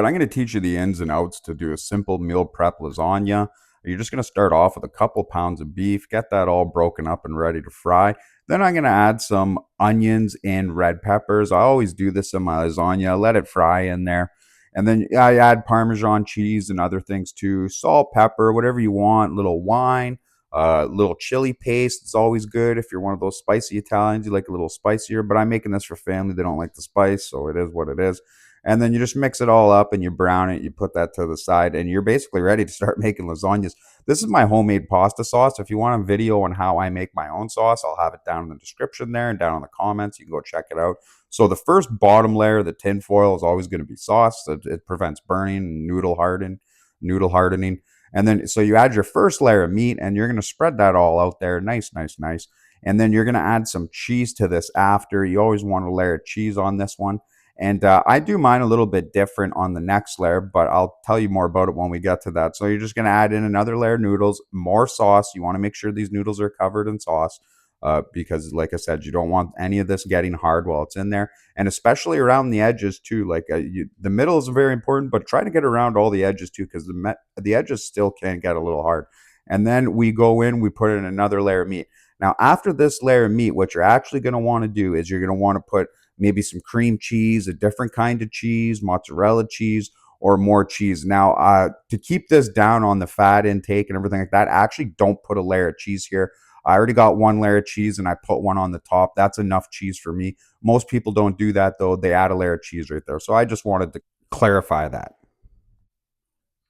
right, I'm going to teach you the ins and outs to do a simple meal prep lasagna. You're just going to start off with a couple pounds of beef, get that all broken up and ready to fry. Then I'm going to add some onions and red peppers. I always do this in my lasagna, let it fry in there. And then I add Parmesan cheese and other things too, salt, pepper, whatever you want, little wine, little chili paste. It's always good if you're one of those spicy Italians. You like a little spicier, but I'm making this for family. They don't like the spice, so it is what it is. And then you just mix it all up and you brown it. You put that to the side, and you're basically ready to start making lasagnas. This is my homemade pasta sauce. If you want a video on how I make my own sauce, I'll have it down in the description there and down in the comments. You can go check it out. So the first bottom layer, the tin foil, is always going to be sauce. It prevents burning and noodle hardening. And then so you add your first layer of meat, and you're going to spread that all out there, nice, nice, nice. And then you're going to add some cheese to this after. You always want a layer of cheese on this one. And I do mine a little bit different on the next layer, but I'll tell you more about it when we get to that. So you're just going to add in another layer of noodles, more sauce. You want to make sure these noodles are covered in sauce because, like I said, you don't want any of this getting hard while it's in there. And especially around the edges, too. Like the middle is very important, but try to get around all the edges, too, because the edges still can get a little hard. And then we go in, we put in another layer of meat. Now, after this layer of meat, what you're actually going to want to do is you're going to want to put maybe some cream cheese, a different kind of cheese, mozzarella cheese, or more cheese. Now, to keep this down on the fat intake and everything like that, actually don't put a layer of cheese here. I already got one layer of cheese and I put one on the top. That's enough cheese for me. Most people don't do that though. They add a layer of cheese right there. So I just wanted to clarify that.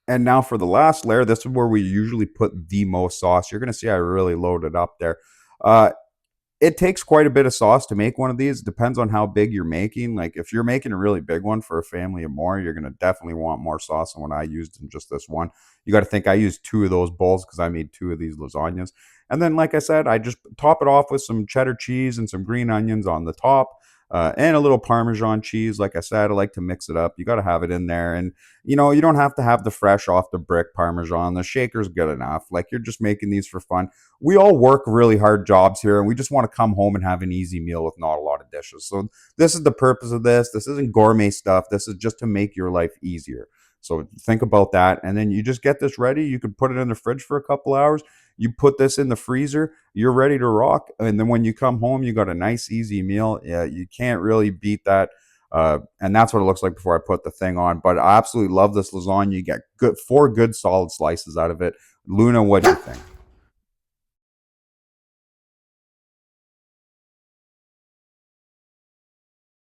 And now for the last layer, this is where we usually put the most sauce. You're going to see I really loaded up there. Uh, it takes quite a bit of sauce to make one of these. Depends on how big you're making. Like if you're making a really big one for a family of more, you're going to definitely want more sauce than what I used in just this one. You got to think I used two of those bowls because I made two of these lasagnas. And then, like I said, I just top it off with some cheddar cheese and some green onions on the top. And a little Parmesan cheese. Like I said, I like to mix it up. You got to have it in there. And, you don't have to have the fresh off the brick Parmesan. The shaker's good enough. Like you're just making these for fun. We all work really hard jobs here, and we just want to come home and have an easy meal with not a lot of dishes. So this is the purpose of this. This isn't gourmet stuff. This is just to make your life easier. So think about that. And then you just get this ready. You can put it in the fridge for a couple hours. You put this in the freezer, you're ready to rock. And then when you come home, you got a nice, easy meal. Yeah, you can't really beat that. And that's what it looks like before I put the thing on. But I absolutely love this lasagna. You get four good solid slices out of it. Luna, what do you think?